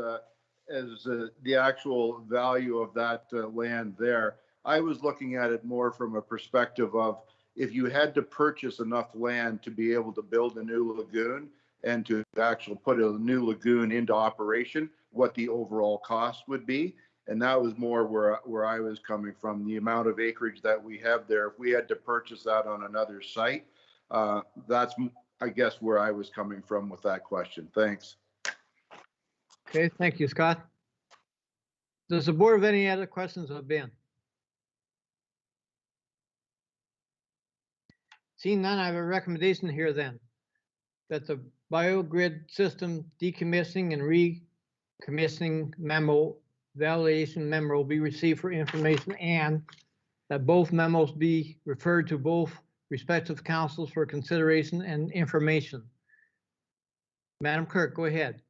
Speaker 6: as the actual value of that land there. I was looking at it more from a perspective of, if you had to purchase enough land to be able to build a new lagoon and to actually put a new lagoon into operation, what the overall cost would be. And that was more where I was coming from, the amount of acreage that we have there. If we had to purchase that on another site, that's, I guess, where I was coming from with that question. Thanks.
Speaker 2: Okay, thank you, Scott. Does the board have any other questions of Ben? Seeing none, I have a recommendation here then, that the biogrid system decommissioning and recommissioning memo, valuation memo be received for information, and that both memos be referred to both respective councils for consideration and information. Madam Clerk, go ahead.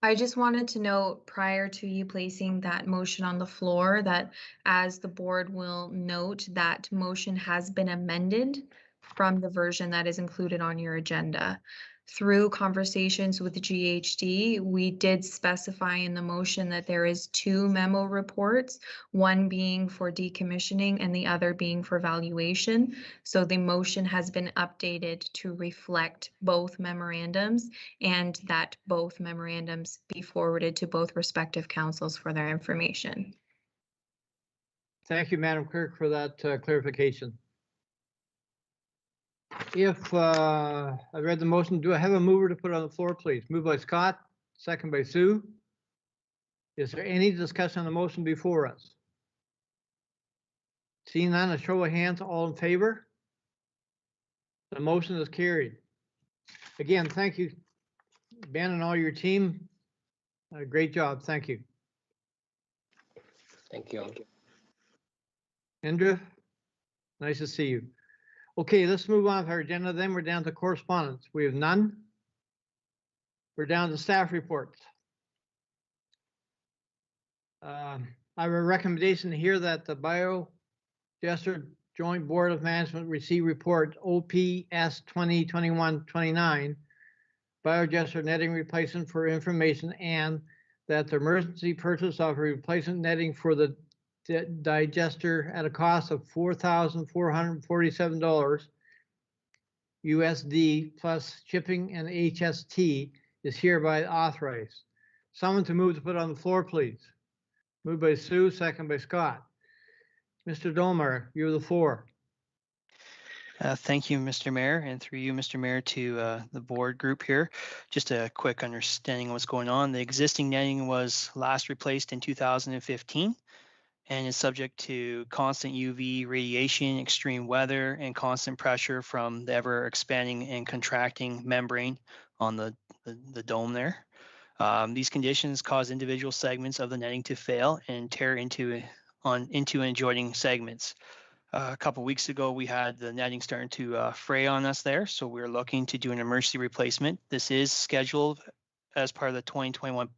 Speaker 1: I just wanted to note, prior to you placing that motion on the floor, that as the board will note, that motion has been amended from the version that is included on your agenda. Through conversations with GHD, we did specify in the motion that there is 2 memo reports, one being for decommissioning and the other being for valuation. So the motion has been updated to reflect both memorandums, and that both memorandums be forwarded to both respective councils for their information.
Speaker 2: Thank you, Madam Clerk, for that clarification. If I read the motion, do I have a mover to put on the floor, please? Moved by Scott, second by Sue. Is there any discussion on the motion before us? Seeing none, a show of hands, all in favor? The motion is carried. Again, thank you, Ben and all your team. Great job, thank you.
Speaker 12: Thank you.
Speaker 2: Andrew, nice to see you. Okay, let's move on with our agenda. Then we're down to correspondence. We have none. We're down to staff reports. I have a recommendation here that the Biodigester Joint Board of Management receive report OPS 2021-29, Biodigester netting replacement for information, and that the emergency purchase of replacement netting for the digester at a cost of $4,447 USD plus shipping and HST is hereby authorized. Someone to move to put on the floor, please. Moved by Sue, second by Scott. Mr. Dolmar, you have the floor.
Speaker 11: Thank you, Mr. Mayor, and through you, Mr. Mayor, to the board group here. Just a quick understanding of what's going on. The existing netting was last replaced in 2015. and is subject to constant UV radiation, extreme weather, and constant pressure from the ever expanding and contracting membrane on the dome there. These conditions cause individual segments of the netting to fail and tear into adjoining segments. A couple weeks ago, we had the netting starting to fray on us there, so we're looking to do an emergency replacement. This is scheduled as part of the 2021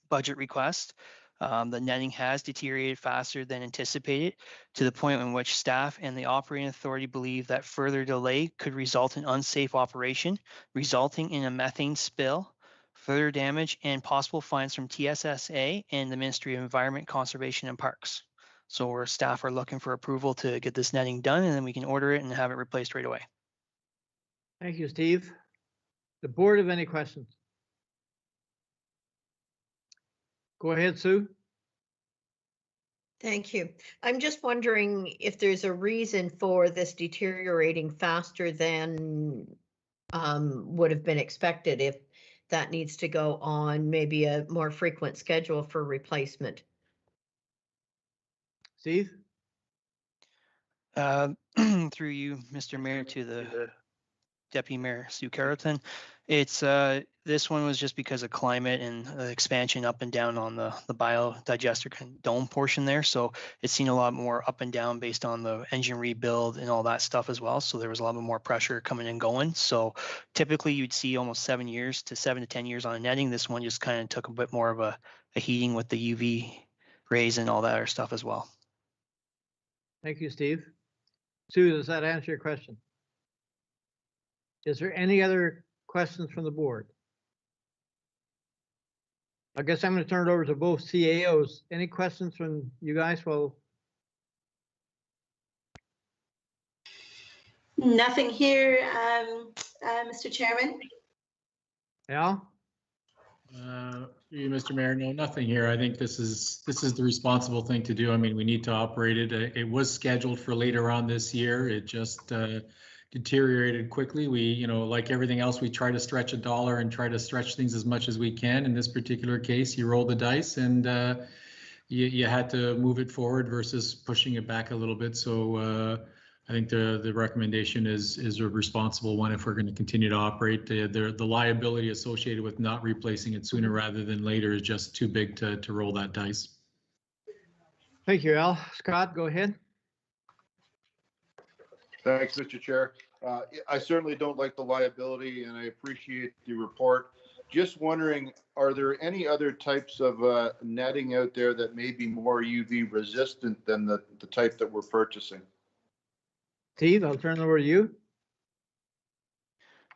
Speaker 11: budget request. The netting has deteriorated faster than anticipated, to the point in which staff and the operating authority believe that further delay could result in unsafe operation, resulting in a methane spill, further damage, and possible fines from TSSA and the Ministry of Environment, Conservation and Parks. So our staff are looking for approval to get this netting done, and then we can order it and have it replaced right away.
Speaker 2: Thank you, Steve. The board have any questions? Go ahead, Sue.
Speaker 3: Thank you. I'm just wondering if there's a reason for this deteriorating faster than would have been expected, if that needs to go on maybe a more frequent schedule for replacement.
Speaker 2: Steve?
Speaker 11: Through you, Mr. Mayor, to the Deputy Mayor Sue Carleton. It's this one was just because of climate and expansion up and down on the biodigester dome portion there. So it's seen a lot more up and down based on the engine rebuild and all that stuff as well. So there was a lot more pressure coming and going. So typically you'd see almost 7 to 10 years on a netting. This one just kind of took a bit more of a heating with the UV rays and all that other stuff as well.
Speaker 2: Thank you, Steve. Sue, does that answer your question? Is there any other questions from the board? I guess I'm going to turn it over to both CAOs. Any questions from you guys? Well,
Speaker 5: Nothing here, Mr. Chairman.
Speaker 2: Al?
Speaker 4: You, Mr. Mayor, no, nothing here. I think this is the responsible thing to do. I mean, we need to operate it. It was scheduled for later on this year. It just deteriorated quickly. We, you know, like everything else, we try to stretch a dollar and try to stretch things as much as we can. In this particular case, you roll the dice and you had to move it forward versus pushing it back a little bit. So I think the recommendation is a responsible one if we're going to continue to operate. The liability associated with not replacing it sooner rather than later is just too big to roll that dice.
Speaker 2: Thank you, Al. Scott, go ahead.
Speaker 6: Thanks, Mr. Chair. I certainly don't like the liability and I appreciate the report. Just wondering, are there any other types of netting out there that may be more UV resistant than the type that we're purchasing?
Speaker 2: Steve, I'll turn it over to you.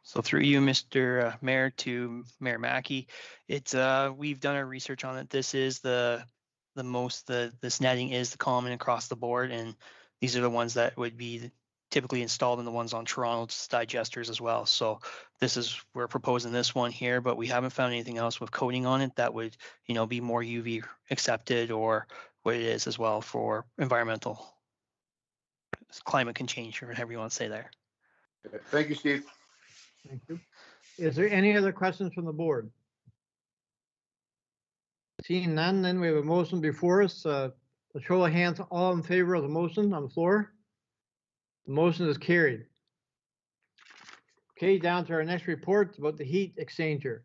Speaker 11: So through you, Mr. Mayor, to Mayor Mackey, it's we've done our research on it. This is this netting is the common across the board, and these are the ones that would be typically installed in the ones on Toronto's digesters as well. So we're proposing this one here, but we haven't found anything else with coating on it that would, you know, be more UV accepted or what it is as well for environmental. Climate can change, or whatever you want to say there.
Speaker 6: Thank you, Steve.
Speaker 2: Thank you. Is there any other questions from the board? Seeing none, then we have a motion before us. A show of hands, all in favor of the motion on the floor. The motion is carried. Okay, down to our next report about the heat exchanger.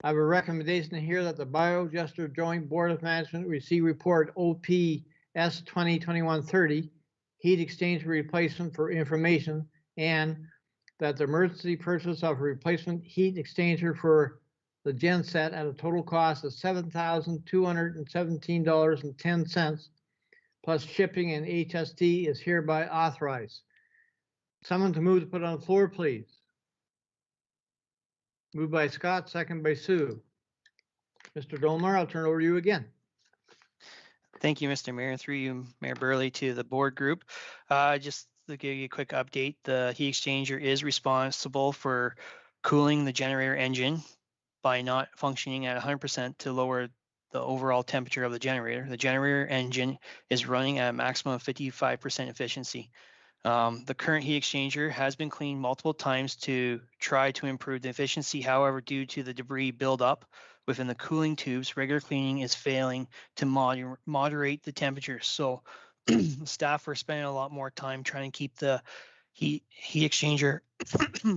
Speaker 2: I have a recommendation here that the Biodigester Joint Board of Management receive report OPS 2021-30 heat exchanger replacement for information, and that the emergency purchase of a replacement heat exchanger for the genset at a total cost of $7,217.10 plus shipping and HST is hereby authorized. Someone to move to put on the floor, please. Moved by Scott, second by Sue. Mr. Dolmar, I'll turn it over to you again.
Speaker 11: Thank you, Mr. Mayor. Through you, Mayor Burley, to the board group. Just to give you a quick update, the heat exchanger is responsible for cooling the generator engine by not functioning at 100% to lower the overall temperature of the generator. The generator engine is running at a maximum of 55% efficiency. The current heat exchanger has been cleaned multiple times to try to improve the efficiency. However, due to the debris buildup within the cooling tubes, regular cleaning is failing to moderate the temperature. So staff are spending a lot more time trying to keep the heat exchanger,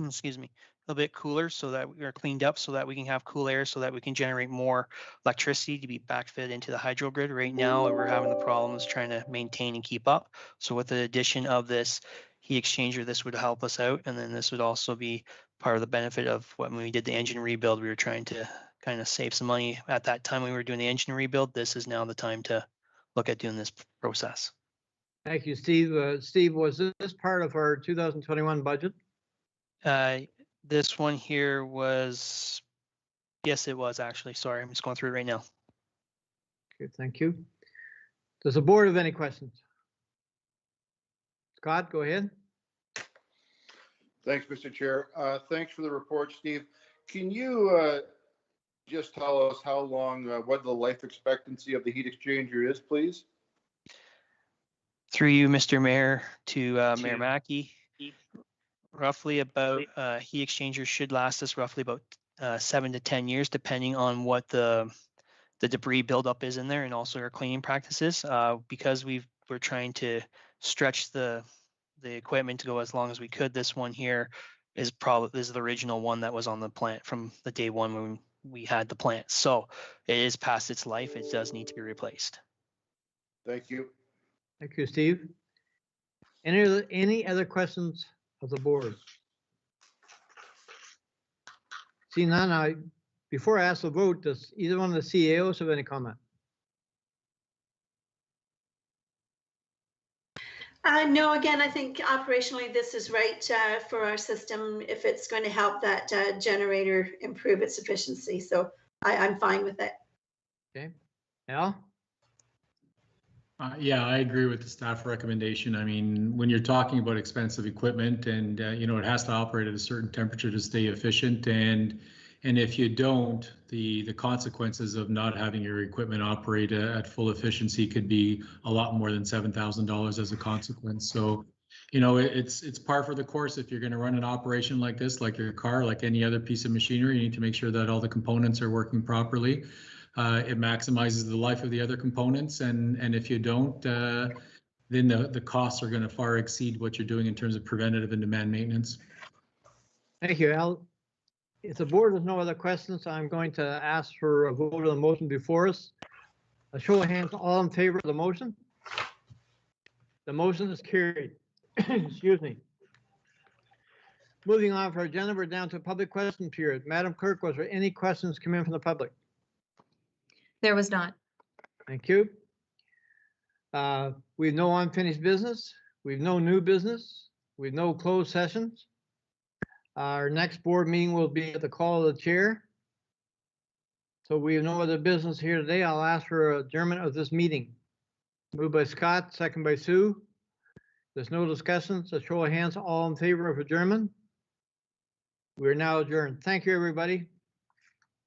Speaker 11: excuse me, a little bit cooler so that we are cleaned up, so that we can have cool air, so that we can generate more electricity to be backfed into the hydro grid. Right now, we're having the problems trying to maintain and keep up. So with the addition of this heat exchanger, this would help us out. And then this would also be part of the benefit of when we did the engine rebuild. We were trying to kind of save some money at that time when we were doing the engine rebuild. This is now the time to look at doing this process.
Speaker 2: Thank you, Steve. Steve, was this part of our 2021 budget?
Speaker 11: This one here was, yes, it was actually. Sorry, I'm just going through it right now.
Speaker 2: Okay, thank you. Does the board have any questions? Scott, go ahead.
Speaker 6: Thanks, Mr. Chair. Thanks for the report, Steve. Can you just tell us how long, what the life expectancy of the heat exchanger is, please?
Speaker 11: Through you, Mr. Mayor, to Mayor Mackey. Roughly about, heat exchangers should last us roughly about 7 to 10 years, depending on what the debris buildup is in there and also our cleaning practices. Because we're trying to stretch the equipment to go as long as we could. This one here is the original one that was on the plant from the day one when we had the plant. So it is past its life. It does need to be replaced.
Speaker 6: Thank you.
Speaker 2: Thank you, Steve. Any other questions of the board? See none. Before I ask the vote, does either one of the CAOs have any comment?
Speaker 5: No, again, I think operationally this is right for our system if it's going to help that generator improve its efficiency. So I'm fine with it.
Speaker 2: Okay. Al?
Speaker 4: Yeah, I agree with the staff recommendation. I mean, when you're talking about expensive equipment and, you know, it has to operate at a certain temperature to stay efficient. And if you don't, the consequences of not having your equipment operate at full efficiency could be a lot more than $7,000 as a consequence. So, you know, it's par for the course. If you're going to run an operation like this, like your car, like any other piece of machinery, you need to make sure that all the components are working properly. It maximizes the life of the other components, and if you don't, then the costs are going to far exceed what you're doing in terms of preventative and demand maintenance.
Speaker 2: Thank you, Al. If the board has no other questions, I'm going to ask for a vote on the motion before us. A show of hands, all in favor of the motion? The motion is carried. Excuse me. Moving on for our agenda, we're down to public question period. Madam Clerk, was there any questions come in from the public?
Speaker 1: There was not.
Speaker 2: Thank you. We've no unfinished business. We've no new business. We've no closed sessions. Our next board meeting will be at the call of the chair. So we have no other business here today. I'll ask for adjournment of this meeting. Moved by Scott, second by Sue. There's no discussions. A show of hands, all in favor of adjournment. We're now adjourned. Thank you, everybody.